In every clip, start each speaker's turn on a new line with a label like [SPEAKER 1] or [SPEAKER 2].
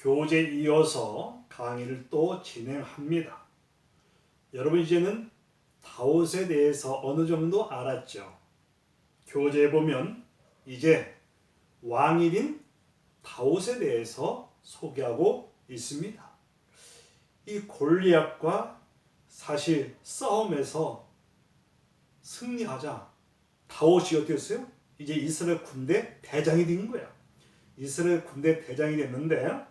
[SPEAKER 1] 교재 이어서 강의를 또 진행합니다. 여러분 이제는 다윗에 대해서 어느 정도 알았죠? 교재에 보면 이제 왕일인 다윗에 대해서 소개하고 있습니다. 이 골리앗과 사실 싸움에서 승리하자 다윗이 어떻게 했어요? 이제 이스라엘 군대 대장이 된 거예요. 이스라엘 군대 대장이 됐는데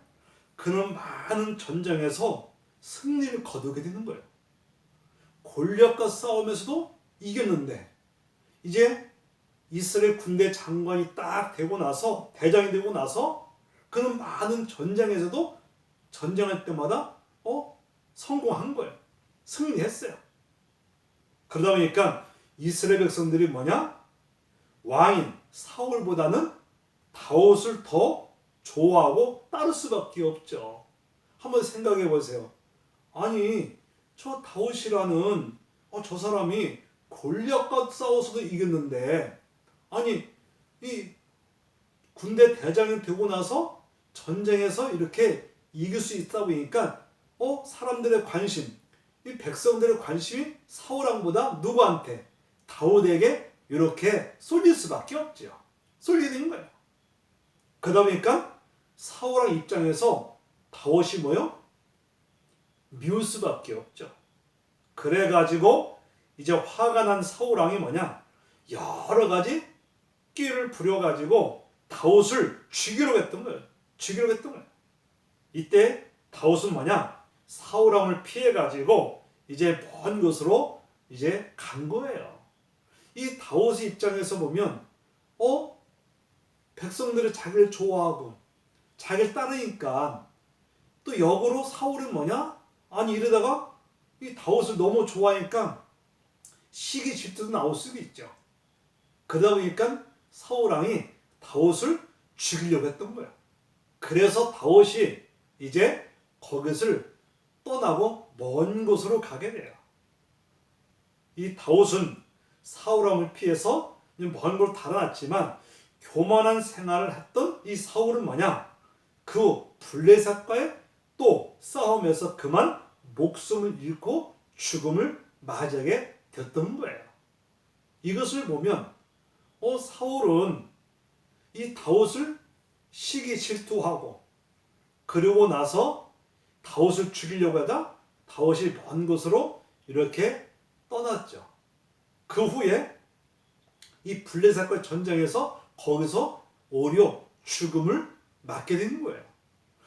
[SPEAKER 1] 그는 많은 전쟁에서 승리를 거두게 되는 거예요. 골리앗과 싸움에서도 이겼는데 이제 이스라엘 군대 장관이 딱 되고 나서 대장이 되고 나서 그는 많은 전쟁에서도 전쟁할 때마다 성공한 거예요. 승리했어요. 그러다 보니까 이스라엘 백성들이 뭐냐? 왕인 사울보다는 다윗을 더 좋아하고 따를 수밖에 없죠. 한번 생각해 보세요. 아니 저 다윗이라는 저 사람이 골리앗과 싸워서도 이겼는데 아니 이 군대 대장이 되고 나서 전쟁에서 이렇게 이길 수 있다 보니까 사람들의 관심, 이 백성들의 관심이 사울왕보다 누구한테? 다윗에게 이렇게 쏠릴 수밖에 없죠. 쏠리게 된 거예요. 그러다 보니까 사울왕 입장에서 다윗이 뭐요? 미울 수밖에 없죠. 그래가지고 이제 화가 난 사울왕이 뭐냐? 여러 가지 끼를 부려가지고 다윗을 죽이려고 했던 거예요. 죽이려고 했던 거예요. 이때 다윗은 뭐냐? 사울왕을 피해가지고 이제 먼 곳으로 이제 간 거예요. 이 다윗의 입장에서 보면 백성들이 자기를 좋아하고 자기를 따르니까 또 역으로 사울은 뭐냐? 아니 이러다가 이 다윗을 너무 좋아하니까 시기 질투도 나올 수도 있죠. 그러다 보니까 사울왕이 다윗을 죽이려고 했던 거야. 그래서 다윗이 이제 거기를 떠나고 먼 곳으로 가게 돼요. 이 다윗은 사울왕을 피해서 먼 곳으로 달아났지만 교만한 생활을 했던 이 사울은 뭐냐? 그 블레셋과의 또 싸움에서 그만 목숨을 잃고 죽음을 맞이하게 됐던 거예요. 이것을 보면 사울은 이 다윗을 시기 질투하고 그러고 나서 다윗을 죽이려고 하다 다윗이 먼 곳으로 이렇게 떠났죠. 그 후에 이 블레셋과 전쟁에서 거기서 오히려 죽음을 맞게 된 거예요.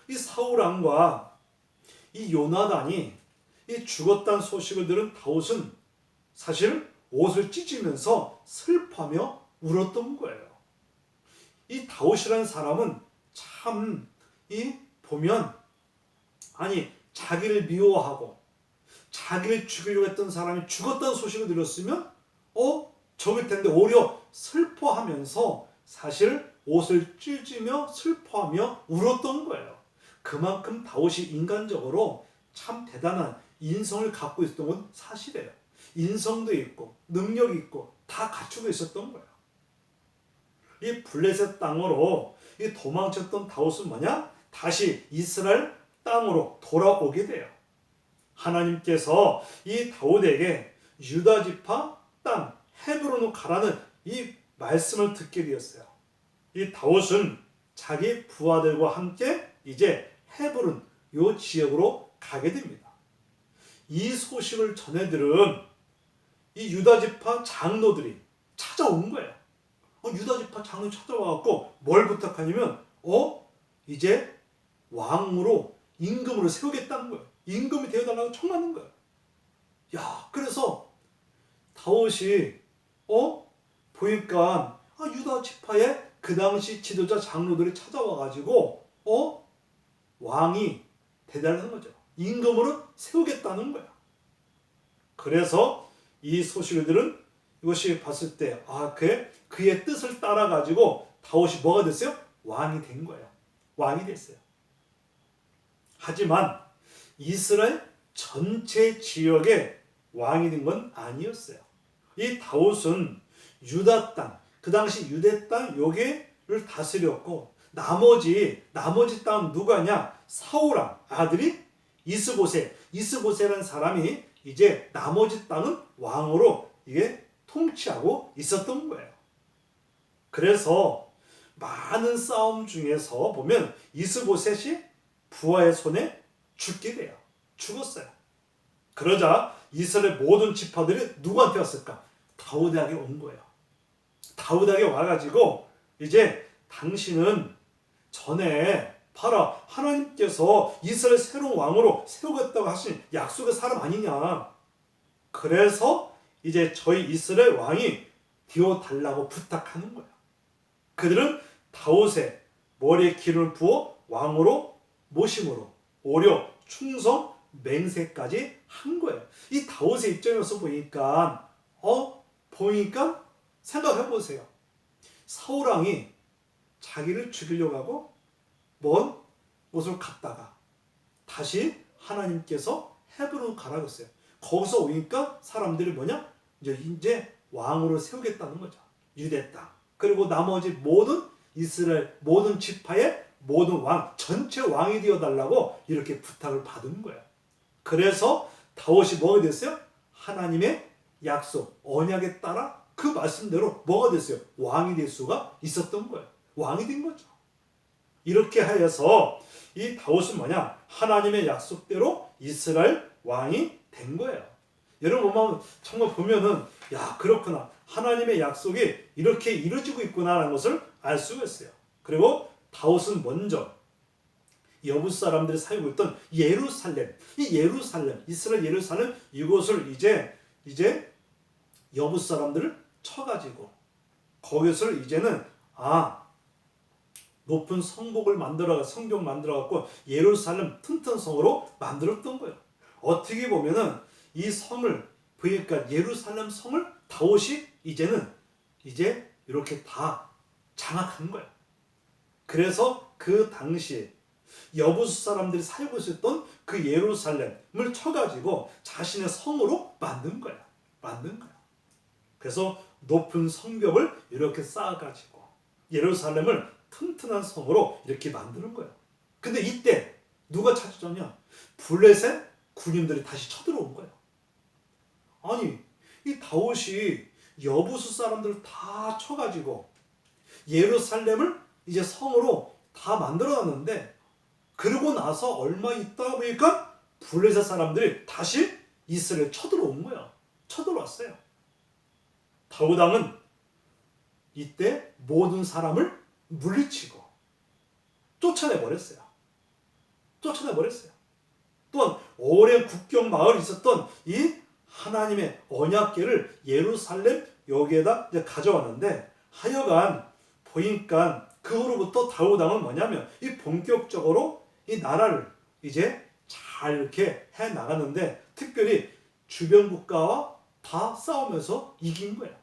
[SPEAKER 1] 이 사울왕과 이 요나단이 이 죽었다는 소식을 들은 다윗은 사실 옷을 찢으면서 슬퍼하며 울었던 거예요. 이 다윗이라는 사람은 참 보면 아니 자기를 미워하고 자기를 죽이려고 했던 사람이 죽었다는 소식을 들었으면 적을 텐데 오히려 슬퍼하면서 사실 옷을 찢으며 슬퍼하며 울었던 거예요. 그만큼 다윗이 인간적으로 참 대단한 인성을 갖고 있었던 건 사실이에요. 인성도 있고 능력이 있고 다 갖추고 있었던 거예요. 이 블레셋 땅으로 이 도망쳤던 다윗은 뭐냐? 다시 이스라엘 땅으로 돌아오게 돼요. 하나님께서 이 다윗에게 유다 지파 땅 헤브론으로 가라는 이 말씀을 듣게 되었어요. 이 다윗은 자기 부하들과 함께 이제 헤브론 요 지역으로 가게 됩니다. 이 소식을 전해 들은 이 유다 지파 장로들이 찾아온 거예요. 유다 지파 장로 찾아와갖고 뭘 부탁하냐면 이제 왕으로 임금으로 세우겠다는 거예요. 임금이 되어달라고 청하는 거예요. 그래서 다윗이 보니까 유다 지파의 그 당시 지도자 장로들이 찾아와가지고 왕이 되달라는 거죠. 임금으로 세우겠다는 거야. 그래서 이 소식을 들은 이것이 봤을 때 그의 뜻을 따라가지고 다윗이 뭐가 됐어요? 왕이 된 거예요. 왕이 됐어요. 하지만 이스라엘 전체 지역의 왕이 된 건 아니었어요. 이 다윗은 유다 땅, 그 당시 유대 땅 여기를 다스렸고 나머지 땅은 누가냐? 사울왕 아들이 이스보셋이라는 사람이 이제 나머지 땅은 왕으로 이게 통치하고 있었던 거예요. 그래서 많은 싸움 중에서 보면 이스보셋이 부하의 손에 죽게 돼요. 죽었어요. 그러자 이스라엘 모든 지파들이 누구한테 왔을까? 다윗에게 온 거예요. 다윗에게 와가지고 이제 당신은 전에 봐라, 하나님께서 이스라엘 새로운 왕으로 세우겠다고 하신 약속의 사람 아니냐. 그래서 이제 저희 이스라엘 왕이 되어달라고 부탁하는 거예요. 그들은 다윗의 머리에 기름을 부어 왕으로 모심으로 오려 충성 맹세까지 한 거예요. 이 다윗의 입장에서 보니까 생각해 보세요. 사울 왕이 자기를 죽이려고 하고 먼 곳을 갔다가 다시 하나님께서 헤브론 가라고 했어요. 거기서 오니까 사람들이 뭐냐? 이제 왕으로 세우겠다는 거죠. 유대 땅. 그리고 나머지 모든 이스라엘 모든 지파의 모든 왕, 전체 왕이 되어달라고 이렇게 부탁을 받은 거예요. 그래서 다윗이 뭐가 됐어요? 하나님의 약속, 언약에 따라 그 말씀대로 뭐가 됐어요? 왕이 될 수가 있었던 거예요. 왕이 된 거죠. 이렇게 하여서 이 다윗은 뭐냐? 하나님의 약속대로 이스라엘 왕이 된 거예요. 여러분 정말 보면은 야, 그렇구나. 하나님의 약속이 이렇게 이루어지고 있구나라는 것을 알 수가 있어요. 그리고 다윗은 먼저 여부 사람들이 살고 있던 예루살렘, 이스라엘 예루살렘 이곳을 이제 여부 사람들을 쳐가지고 거기서 이제는 높은 성벽을 만들어갖고 예루살렘 튼튼 성으로 만들었던 거예요. 어떻게 보면은 이 성을 보니까 예루살렘 성을 다윗이 이제 이렇게 다 장악한 거예요. 그래서 그 당시 여부수 사람들이 살고 있었던 그 예루살렘을 쳐가지고 자신의 성으로 만든 거야. 그래서 높은 성벽을 이렇게 쌓아가지고 예루살렘을 튼튼한 성으로 이렇게 만드는 거예요. 근데 이때 누가 찾아오냐? 블레셋 군인들이 다시 쳐들어온 거예요. 아니, 이 다윗이 여부수 사람들을 다 쳐가지고 예루살렘을 이제 성으로 다 만들어놨는데 그러고 나서 얼마 있다 보니까 블레셋 사람들이 다시 이스라엘 쳐들어온 거야. 쳐들어왔어요. 다윗 왕은 이때 모든 사람을 물리치고 쫓아내버렸어요. 또한 오랜 국경 마을에 있었던 이 하나님의 언약궤를 예루살렘 여기에다 이제 가져왔는데 하여간 보니까 그 후로부터 다윗 왕은 뭐냐면 이 본격적으로 이 나라를 이제 잘 이렇게 해 나갔는데 특별히 주변 국가와 다 싸우면서 이긴 거예요.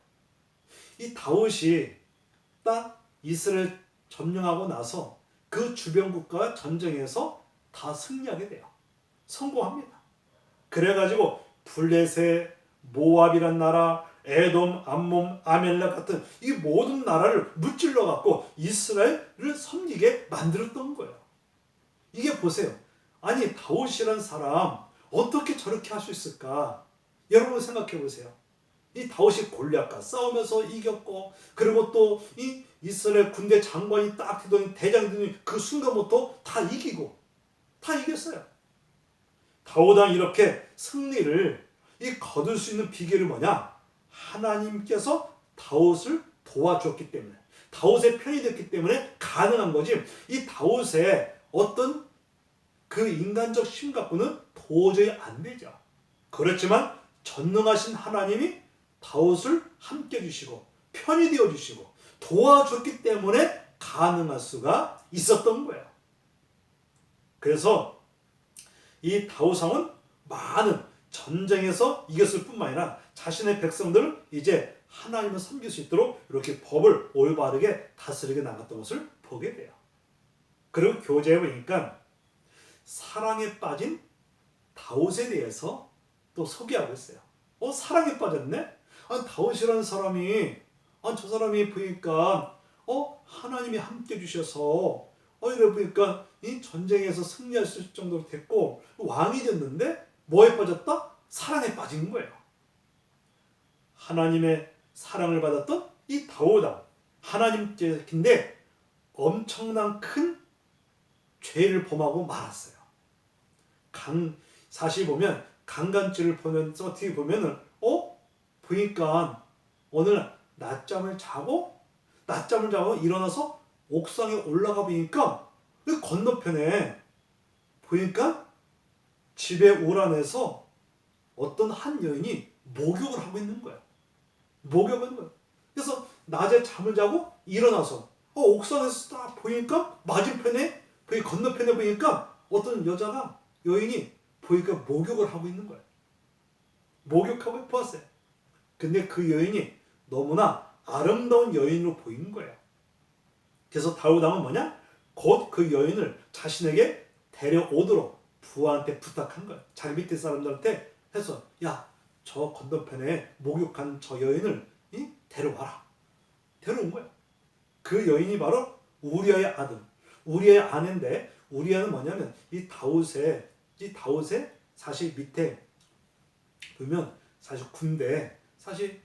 [SPEAKER 1] 이 다윗이 딱 이스라엘 점령하고 나서 그 주변 국가와 전쟁에서 다 승리하게 돼요. 성공합니다. 그래가지고 블레셋, 모압이란 나라, 에돔, 암몬, 아멜렉 같은 이 모든 나라를 무찔러 갖고 이스라엘을 섬기게 만들었던 거예요. 이게 보세요. 아니 다윗이란 사람 어떻게 저렇게 할 수 있을까? 여러분 생각해 보세요. 이 다윗이 골리앗과 싸우면서 이겼고 그리고 또 이 이스라엘 군대 장관이 딱 되더니 대장들이 그 순간부터 다 이기고 다 이겼어요. 다윗 왕이 이렇게 승리를 거둘 수 있는 비결이 뭐냐? 하나님께서 다윗을 도와줬기 때문에 다윗의 편이 됐기 때문에 가능한 거지. 이 다윗의 어떤 그 인간적 힘 갖고는 도저히 안 되죠. 그렇지만 전능하신 하나님이 다윗을 함께 해주시고 편이 되어주시고 도와줬기 때문에 가능할 수가 있었던 거예요. 그래서 이 다윗 왕은 많은 전쟁에서 이겼을 뿐만 아니라 자신의 백성들을 이제 하나님을 섬길 수 있도록 이렇게 법을 올바르게 다스리게 나갔던 것을 보게 돼요. 그리고 교재에 보니까 사랑에 빠진 다윗에 대해서 또 소개하고 있어요. 사랑에 빠졌네? 다윗이라는 사람이 저 사람이 보니까 하나님이 함께 주셔서 이래 보니까 이 전쟁에서 승리할 수 있을 정도로 됐고 왕이 됐는데 뭐에 빠졌다? 사랑에 빠진 거예요. 하나님의 사랑을 받았던 이 다윗왕, 하나님께인데 엄청난 큰 죄를 범하고 말았어요. 사실 보면 강간죄를 보면서 어떻게 보면은 보니까 오늘 낮잠을 자고 일어나서 옥상에 올라가 보니까 그 건너편에 보니까 집의 오란에서 어떤 한 여인이 목욕을 하고 있는 거야. 목욕하는 거야. 그래서 낮에 잠을 자고 일어나서 옥상에서 딱 보니까 맞은편에 건너편에 보니까 어떤 여인이 보니까 목욕을 하고 있는 거야. 목욕하고 보았어요. 근데 그 여인이 너무나 아름다운 여인으로 보이는 거예요. 그래서 다윗왕은 뭐냐? 곧 그 여인을 자신에게 데려오도록 부하한테 부탁한 거예요. 자기 밑에 사람들한테 해서 저 건너편에 목욕한 저 여인을 데려와라. 데려온 거예요. 그 여인이 바로 우리아의 아들, 우리아의 아내인데 우리아는 뭐냐면 이 다윗의 사실 밑에 보면 사실 군대 사실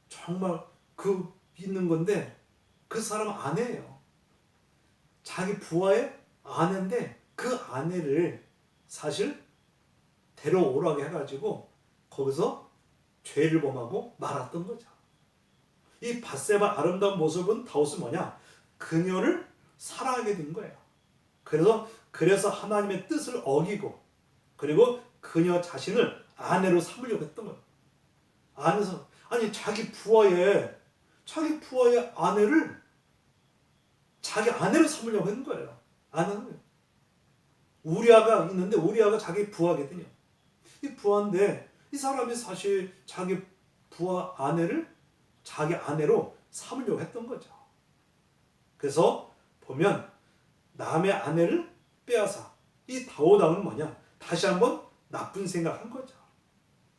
[SPEAKER 1] 정말 그 있는 건데 그 사람 아내예요. 자기 부하의 아내인데 그 아내를 사실 데려오라고 해가지고 거기서 죄를 범하고 말았던 거죠. 이 밧세바 아름다운 모습은 다윗은 뭐냐? 그녀를 사랑하게 된 거예요. 그래서 하나님의 뜻을 어기고 그리고 그녀 자신을 아내로 삼으려고 했던 거예요. 자기 부하의 아내를 자기 아내로 삼으려고 했는 거예요. 아내는 우리아가 있는데 우리아가 자기 부하거든요. 이 부하인데 이 사람이 사실 자기 부하 아내를 자기 아내로 삼으려고 했던 거죠. 그래서 보면 남의 아내를 빼앗아 이 다윗왕은 뭐냐? 다시 한번 나쁜 생각한 거죠.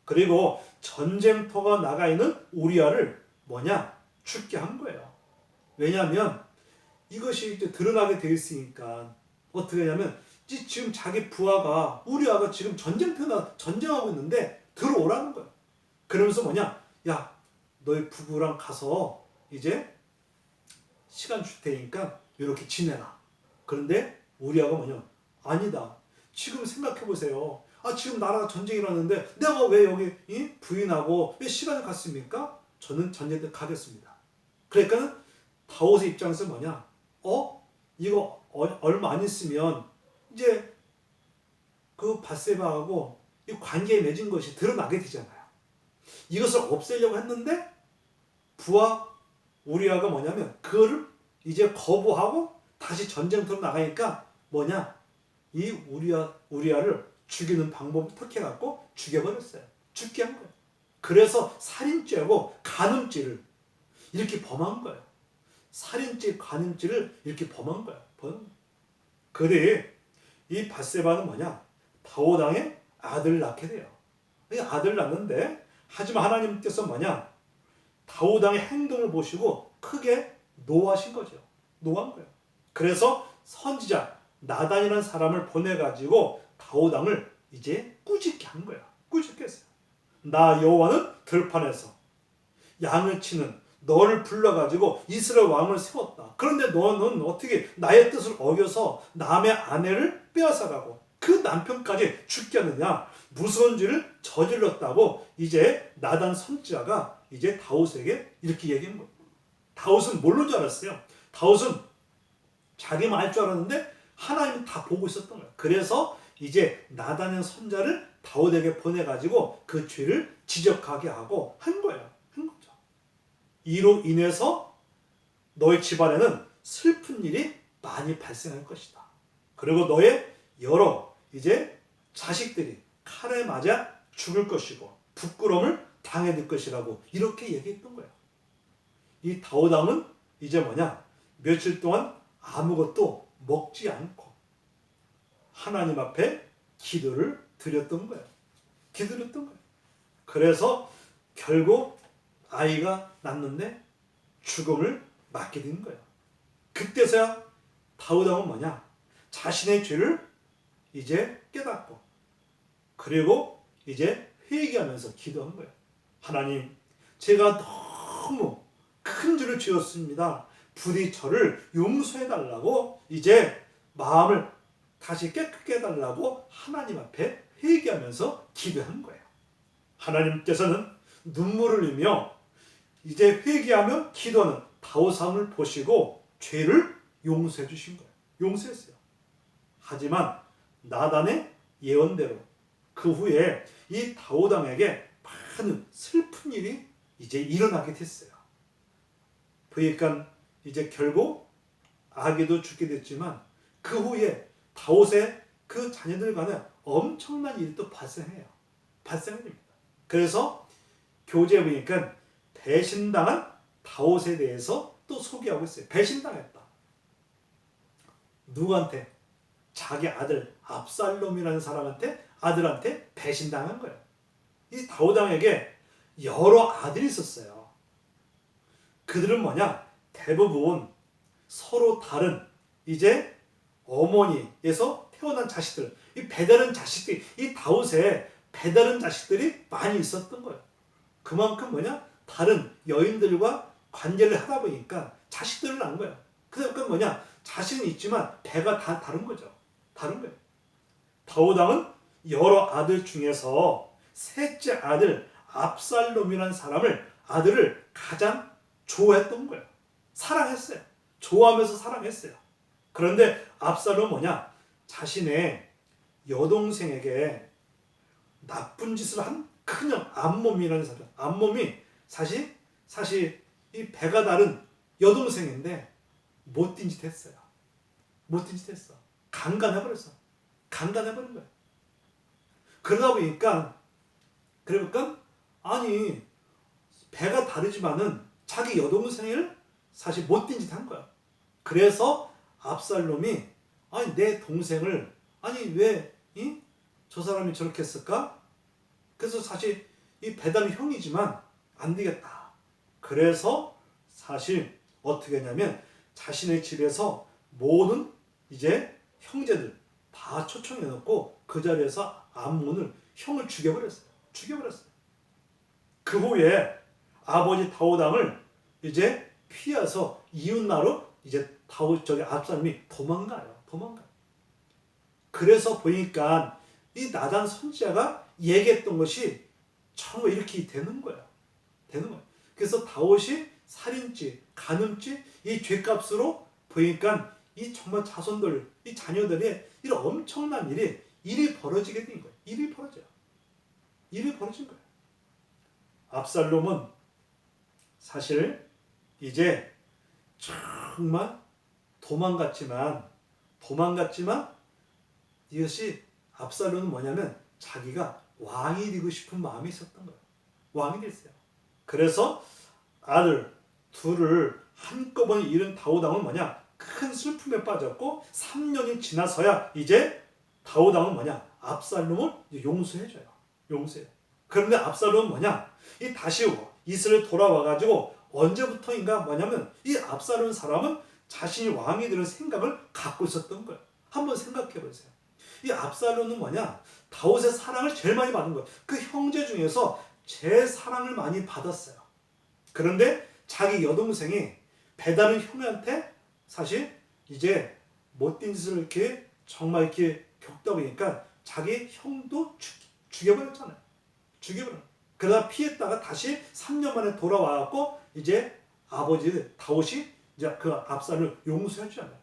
[SPEAKER 1] 그리고 전쟁터가 나가 있는 우리아를 뭐냐? 죽게 한 거예요. 왜냐하면 이것이 이제 드러나게 되어 있으니까 어떻게 하냐면 지금 자기 부하가 우리아가 지금 전쟁하고 있는데 들어오라는 거예요. 그러면서 뭐냐? 너희 부부랑 가서 이제 시간 줄 테니까 이렇게 지내라. 그런데 우리아가 뭐냐? 아니다. 지금 생각해 보세요. 지금 나라가 전쟁이 일어났는데 내가 왜 여기 부인하고 왜 시간을 갖습니까? 저는 전쟁 때 가겠습니다. 그러니까 다윗의 입장에서 뭐냐? 이거 얼마 안 있으면 이제 그 밧세바하고 이 관계에 맺은 것이 드러나게 되잖아요. 이것을 없애려고 했는데 부하 우리아가 뭐냐면 그거를 이제 거부하고 다시 전쟁터로 나가니까 뭐냐? 이 우리아를 죽이는 방법을 택해갖고 죽여버렸어요. 죽게 한 거예요. 그래서 살인죄하고 간음죄를 이렇게 범한 거예요. 살인죄, 간음죄를 이렇게 범한 거예요. 그래 이 밧세바는 뭐냐? 다윗왕의 아들을 낳게 돼요. 아들을 낳는데 하지만 하나님께서 뭐냐? 다윗왕의 행동을 보시고 크게 노하신 거죠. 노한 거예요. 그래서 선지자 나단이라는 사람을 보내가지고 다윗왕을 이제 꾸짖게 한 거야. 꾸짖게 했어요. 나 여호와는 들판에서 양을 치는 너를 불러가지고 이스라엘 왕을 세웠다. 그런데 너는 어떻게 나의 뜻을 어겨서 남의 아내를 빼앗아가고 그 남편까지 죽게 하느냐? 무서운 죄를 저질렀다고 이제 나단 선지자가 이제 다윗에게 이렇게 얘기한 거예요. 다윗은 모르는 줄 알았어요. 다윗은 자기만 알 줄 알았는데 하나님은 다 보고 있었던 거예요. 그래서 이제 나단의 선자를 다윗에게 보내가지고 그 죄를 지적하게 하고 한 거예요. 한 거죠. 이로 인해서 너의 집안에는 슬픈 일이 많이 발생할 것이다. 그리고 너의 여러 이제 자식들이 칼에 맞아 죽을 것이고 부끄러움을 당해낼 것이라고 이렇게 얘기했던 거예요. 이 다윗왕은 이제 뭐냐? 며칠 동안 아무것도 먹지 않고 하나님 앞에 기도를 드렸던 거예요. 기도했던 거예요. 그래서 결국 아이가 낳는데 죽음을 맞게 된 거예요. 그때서야 다윗 왕은 뭐냐? 자신의 죄를 이제 깨닫고 그리고 이제 회개하면서 기도한 거예요. 하나님, 제가 너무 큰 죄를 지었습니다. 부디 저를 용서해 달라고 이제 마음을 다시 깨끗게 해달라고 하나님 앞에 회개하면서 기도한 거예요. 하나님께서는 눈물을 흘리며 이제 회개하며 기도하는 다윗 왕을 보시고 죄를 용서해 주신 거예요. 용서했어요. 하지만 나단의 예언대로 그 후에 이 다윗 왕에게 많은 슬픈 일이 이제 일어나게 됐어요. 그러니까 이제 결국 아기도 죽게 됐지만 그 후에 다윗의 그 자녀들과는 엄청난 일이 또 발생해요. 발생합니다. 그래서 교재에 보니까 배신당한 다윗에 대해서 또 소개하고 있어요. 배신당했다. 누구한테? 자기 아들 압살롬이라는 사람한테 아들한테 배신당한 거예요. 이 다윗 왕에게 여러 아들이 있었어요. 그들은 뭐냐? 대부분 서로 다른 이제 어머니에서 태어난 자식들, 이 배다른 자식들이, 이 다윗에 배다른 자식들이 많이 있었던 거예요. 그만큼 뭐냐? 다른 여인들과 관계를 하다 보니까 자식들을 낳은 거예요. 그러니까 뭐냐? 자식은 있지만 배가 다 다른 거죠. 다른 거예요. 다윗 왕은 여러 아들 중에서 셋째 아들 압살롬이라는 아들을 가장 좋아했던 거예요. 사랑했어요. 좋아하면서 사랑했어요. 그런데 압살롬은 뭐냐? 자신의 여동생에게 나쁜 짓을 한 큰형 암몬이라는 사람. 암몬이 사실 이 배가 다른 여동생인데 못된 짓 했어요. 못된 짓 했어. 강간해버렸어. 강간해버린 거예요. 그러다 보니까 아니 배가 다르지만은 자기 여동생을 사실 못된 짓 한 거야. 그래서 압살롬이 아니 내 동생을 아니 왜 저 사람이 저렇게 했을까? 그래서 사실 이 배다른 형이지만 안 되겠다. 그래서 사실 어떻게 했냐면 자신의 집에서 모든 이제 형제들 다 초청해 놓고 그 자리에서 암몬을 형을 죽여버렸어요. 그 후에 아버지 다윗 왕을 이제 피해서 이웃나라로 이제 압살롬이 도망가요. 그래서 보니까 이 나단 선지자가 얘기했던 것이 정말 이렇게 되는 거야. 그래서 다윗이 살인죄, 간음죄, 이 죄값으로 보니까 이 정말 자손들, 이 자녀들의 이런 엄청난 일이 벌어지게 된 거예요. 일이 벌어진 거예요. 압살롬은 사실 이제 정말 도망갔지만 이것이 압살롬은 뭐냐면 자기가 왕이 되고 싶은 마음이 있었던 거예요. 왕이 됐어요. 그래서 아들 둘을 한꺼번에 잃은 다윗 왕은 뭐냐? 큰 슬픔에 빠졌고 3년이 지나서야 이제 다윗 왕은 뭐냐? 압살롬을 용서해줘요. 그런데 압살롬은 뭐냐? 이 다시 이스라엘 돌아와가지고 언제부터인가 뭐냐면 이 압살롬 사람은 자신이 왕이 되는 생각을 갖고 있었던 거예요. 한번 생각해 보세요. 이 압살롬은 뭐냐? 다윗의 사랑을 제일 많이 받은 거예요. 그 형제 중에서 제일 사랑을 많이 받았어요. 그런데 자기 여동생이 배다른 형한테 사실 이제 못된 짓을 이렇게 정말 이렇게 겪다 보니까 자기 형도 죽여버렸잖아요. 그러다 피했다가 다시 3년 만에 돌아와갖고 이제 아버지 다윗이 이제 그 압살롬을 용서해주잖아요.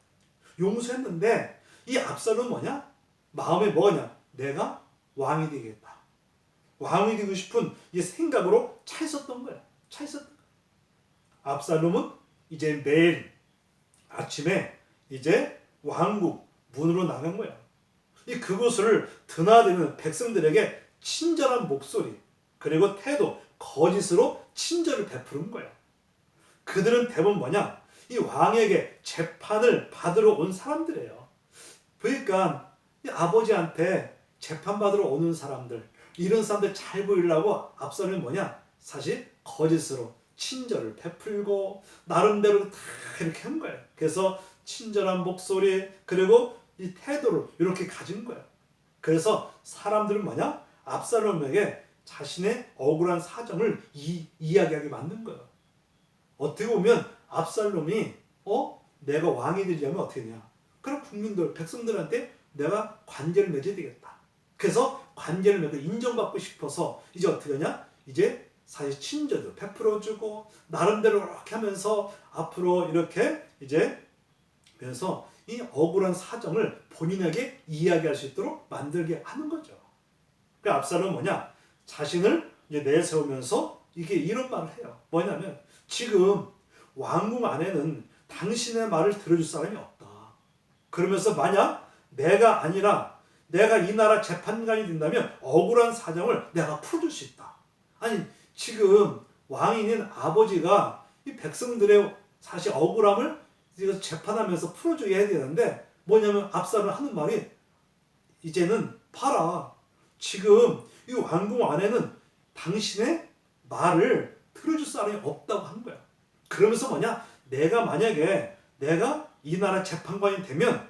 [SPEAKER 1] 용서했는데 이 압살롬은 뭐냐? 마음에 뭐냐? 내가 왕이 되겠다. 왕이 되고 싶은 이 생각으로 차 있었던 거야. 압살롬은 이제 매일 아침에 이제 왕국 문으로 나간 거야. 이 그곳을 드나드는 백성들에게 친절한 목소리 그리고 태도, 거짓으로 친절을 베푸는 거야. 그들은 대부분 뭐냐? 이 왕에게 재판을 받으러 온 사람들이에요. 그러니까 이 아버지한테 재판받으러 오는 사람들, 이런 사람들 잘 보이려고 압살롬이 뭐냐? 사실 거짓으로 친절을 베풀고 나름대로 다 이렇게 한 거예요. 그래서 친절한 목소리 그리고 이 태도를 이렇게 가진 거예요. 그래서 사람들은 뭐냐? 압살롬에게 자신의 억울한 사정을 이야기하게 만든 거예요. 어떻게 보면 압살롬이 내가 왕이 되려면 어떻게 되냐? 그럼 국민들, 백성들한테 내가 관계를 맺어야 되겠다. 그래서 관계를 맺고 인정받고 싶어서 이제 어떻게 하냐? 이제 사실 친절도 베풀어주고 나름대로 이렇게 하면서 앞으로 이렇게 이제 그래서 이 억울한 사정을 본인에게 이야기할 수 있도록 만들게 하는 거죠. 그 압살롬은 뭐냐? 자신을 이제 내세우면서 이게 이런 말을 해요. 뭐냐면 지금 왕궁 안에는 당신의 말을 들어줄 사람이 없다. 그러면서 만약 내가 아니라 내가 이 나라 재판관이 된다면 억울한 사정을 내가 풀어줄 수 있다. 아니 지금 왕인인 아버지가 이 백성들의 사실 억울함을 재판하면서 풀어줘야 되는데 뭐냐면 압살롬 하는 말이 이제는 봐라. 지금 이 왕궁 안에는 당신의 말을 들어줄 사람이 없다고 하는 거야. 그러면서 뭐냐? 내가 만약에 내가 이 나라 재판관이 되면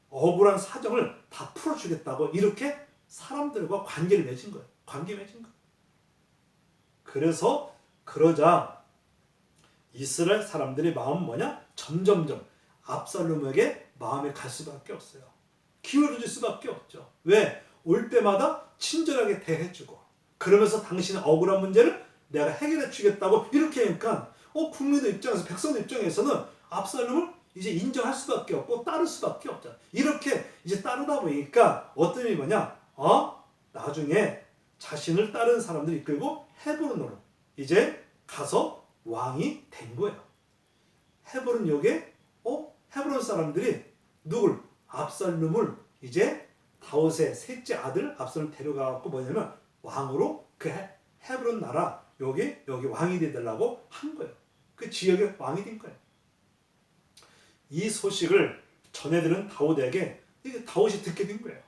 [SPEAKER 1] 억울한 사정을 다 풀어주겠다고 이렇게 사람들과 관계를 맺은 거예요. 관계 맺은 거예요. 그래서 그러자 이스라엘 사람들의 마음은 뭐냐? 점점점 압살롬에게 마음이 갈 수밖에 없어요. 기울어질 수밖에 없죠. 왜? 올 때마다 친절하게 대해주고 그러면서 당신의 억울한 문제를 내가 해결해 주겠다고 이렇게 하니까 국민의 입장에서 백성의 입장에서는 압살롬을 이제 인정할 수밖에 없고 따를 수밖에 없잖아. 이렇게 이제 따르다 보니까 어떤 일이 뭐냐? 나중에 자신을 따르는 사람들을 이끌고 헤브론으로 이제 가서 왕이 된 거예요. 헤브론역에 헤브론 사람들이 누굴? 압살롬을 이제 다윗의 셋째 아들 압살롬 데려가갖고 뭐냐면 왕으로 그 헤브론 나라 여기 왕이 되달라고 한 거예요. 그 지역의 왕이 된 거예요. 이 소식을 전해들은 다윗에게 이게 다윗이 듣게 된 거예요.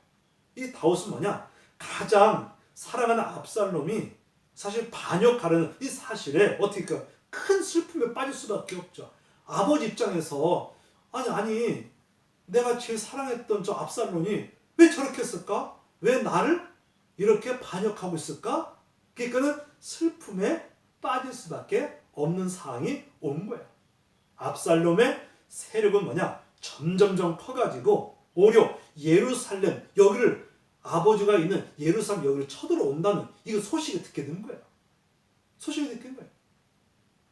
[SPEAKER 1] 이 다윗은 뭐냐? 가장 사랑하는 압살롬이 사실 반역하려는 이 사실에 어떻게 큰 슬픔에 빠질 수밖에 없죠. 아버지 입장에서 아니 내가 제일 사랑했던 저 압살롬이 왜 저렇게 했을까? 왜 나를 이렇게 반역하고 있을까? 그러니까는 슬픔에 빠질 수밖에 없는 상황이 온 거예요. 압살롬의 세력은 뭐냐? 점점점 커가지고 오히려 예루살렘 여기를 아버지가 있는 예루살렘 여기를 쳐들어온다는 이거 소식을 듣게 된 거예요. 소식을 듣게 된 거예요.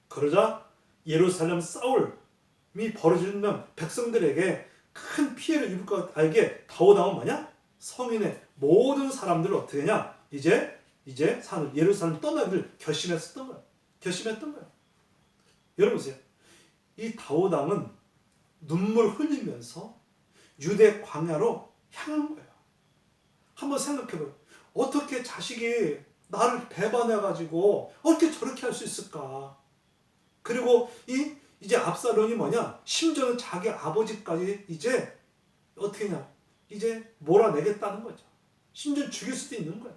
[SPEAKER 1] 그러자 예루살렘 싸움이 벌어지면 백성들에게 큰 피해를 입을 것 알게 다윗왕은 뭐냐? 성인의 모든 사람들을 어떻게 하냐? 이제 예루살렘 떠나기를 결심했던 거예요. 여러분 보세요. 이 다윗왕은 눈물 흘리면서 유대 광야로 향한 거예요. 한번 생각해봐요. 어떻게 자식이 나를 배반해가지고 어떻게 저렇게 할 수 있을까? 그리고 이제 압살롬이 뭐냐? 심지어는 자기 아버지까지 이제 어떻게 하냐? 이제 몰아내겠다는 거죠. 심지어 죽일 수도 있는 거예요.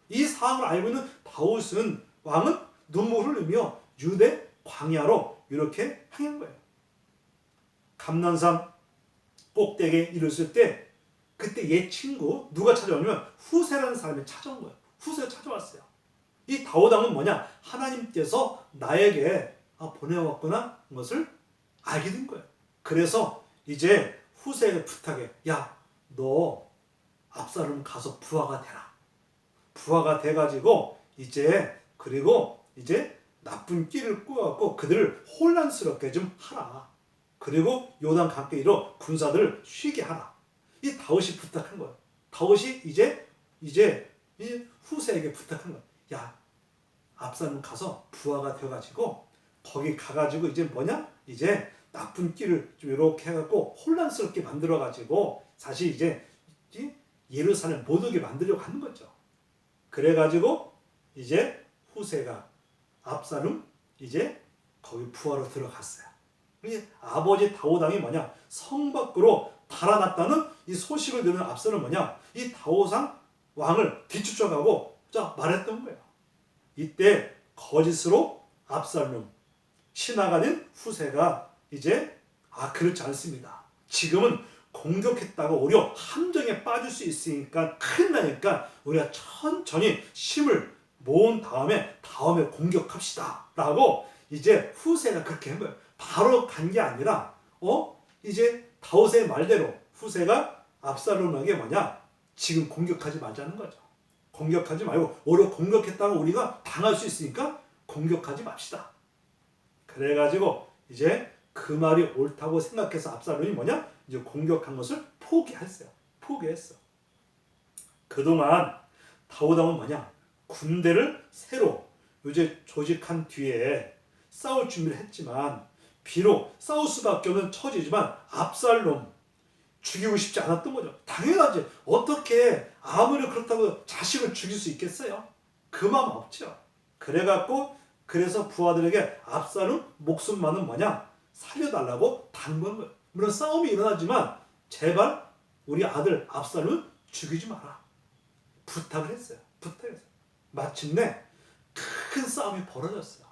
[SPEAKER 1] 이 상황을 알고 있는 다윗은 왕은 눈물 흘리며 유대 광야로 이렇게 향한 거예요. 감난산 꼭대기에 이르렀을 때 그때 옛 친구 누가 찾아오냐면 후세라는 사람이 찾아온 거예요. 후세가 찾아왔어요. 이 다윗왕은 뭐냐? 하나님께서 나에게 보내왔구나 것을 알게 된 거예요. 그래서 이제 후세에게 부탁해. 야, 너 압살롬 가서 부하가 되라. 부하가 돼가지고 그리고 이제 나쁜 길을 꾸어갖고 그들을 혼란스럽게 좀 하라. 그리고 요단 강가로 군사들을 쉬게 하라. 이 다윗이 부탁한 거예요. 다윗이 이제 이 후세에게 부탁한 거예요. 야, 압살롬 가서 부하가 돼가지고 거기 가가지고 이제 뭐냐? 이제 나쁜 길을 좀 이렇게 해갖고 혼란스럽게 만들어가지고 사실 이제 예루살렘 못 오게 만들려고 하는 거죠. 그래가지고 이제 후세가 압살롬 이제 거기 부하로 들어갔어요. 아버지 다윗왕이 뭐냐? 성 밖으로 달아났다는 이 소식을 들은 압살롬은 뭐냐? 이 다윗왕 왕을 뒤쫓아가고 말했던 거예요. 이때 거짓으로 압살롬 신하가 된 후세가 이제 그렇지 않습니다. 지금은 공격했다가 오히려 함정에 빠질 수 있으니까 큰일 나니까 우리가 천천히 힘을 모은 다음에 공격합시다 라고 이제 후세가 그렇게 한 거예요. 바로 간 게 아니라 이제 다윗의 말대로 후세가 압살롬에게 뭐냐, 지금 공격하지 말자는 거죠. 공격하지 말고 오히려 공격했다가 우리가 당할 수 있으니까 공격하지 맙시다. 그래가지고 이제 그 말이 옳다고 생각해서 압살롬이 뭐냐, 이제 공격한 것을 포기했어요. 포기했어. 그동안 다윗 왕은 뭐냐, 군대를 새로 이제 조직한 뒤에 싸울 준비를 했지만 비록 싸울 수밖에 없는 처지지만 압살롬 죽이고 싶지 않았던 거죠. 당연하지. 어떻게 아무리 그렇다고 자식을 죽일 수 있겠어요? 그 마음 없죠. 그래서 부하들에게 압살롬 목숨만은 뭐냐, 살려달라고 당부한 거예요. 물론 싸움이 일어나지만 제발 우리 아들 압살롬 죽이지 마라. 부탁을 했어요. 마침내 큰 싸움이 벌어졌어요.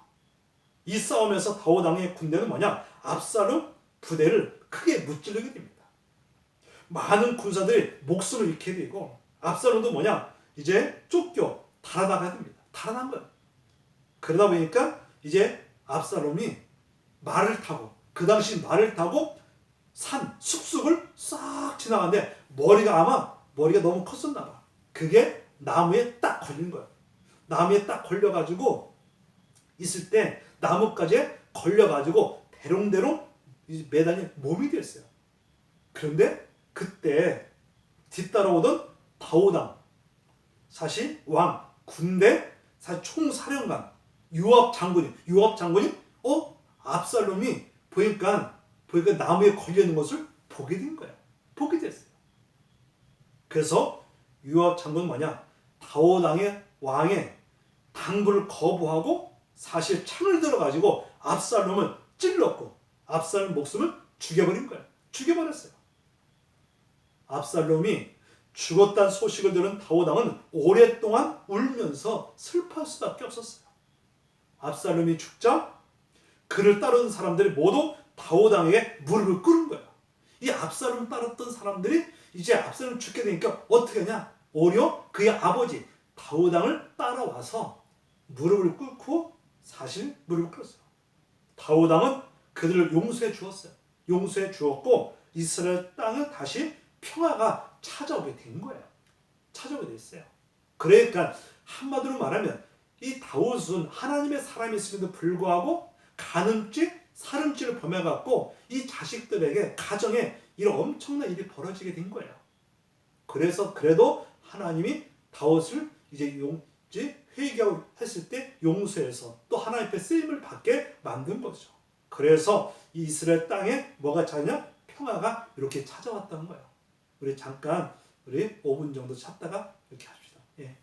[SPEAKER 1] 이 싸움에서 다윗 왕의 군대는 뭐냐, 압살롬 부대를 크게 무찌르게 됩니다. 많은 군사들이 목숨을 잃게 되고 압살롬도 뭐냐, 이제 쫓겨 달아나가야 됩니다. 달아난 거예요. 그러다 보니까 이제 압살롬이 말을 타고, 그 당시 말을 타고 산 숲속을 싹 지나가는데 머리가 너무 컸었나 봐. 그게 나무에 딱 걸린 거예요. 나무에 딱 걸려가지고 있을 때 나뭇가지에 걸려가지고 대롱대롱 매달린 몸이 됐어요. 그런데 그때 뒤따라오던 다윗 왕, 사실 왕, 군대, 사실 총사령관, 요압 장군이 압살롬이 보니까 나무에 걸려있는 것을 보게 된 거예요. 보게 됐어요. 그래서 요압 장군은 뭐냐, 다윗 왕의 당부를 거부하고 사실 창을 들어가지고 압살롬을 찔렀고 압살롬 목숨을 죽여버린 거예요. 죽여버렸어요. 압살롬이 죽었다는 소식을 들은 다윗 왕은 오랫동안 울면서 슬퍼할 수밖에 없었어요. 압살롬이 죽자 그를 따르는 사람들이 모두 다윗 왕에게 무릎을 꿇은 거예요. 이 압살롬 따랐던 사람들이 이제 압살롬 죽게 되니까 어떻게 하냐, 오히려 그의 아버지 다윗 왕을 따라와서 무릎을 꿇고 사실 무릎을 꿇었어요. 다윗 왕은 그들을 용서해 주었어요. 용서해 주었고 이스라엘 땅은 다시 평화가 찾아오게 된 거예요. 찾아오게 됐어요. 그러니까 한마디로 말하면 이 다윗은 하나님의 사람이었음에도 불구하고 간음죄, 살인죄를 범해갖고 이 자식들에게 가정에 이런 엄청난 일이 벌어지게 된 거예요. 그래서 그래도 하나님이 다윗을 이제 회개하고 했을 때 용서해서 또 하나님 앞에 쓰임을 받게 만든 거죠. 그래서 이 이스라엘 땅에 뭐가 찾냐? 평화가 이렇게 찾아왔다는 거예요. 우리 잠깐 5분 정도 찾다가 이렇게 합시다. 예.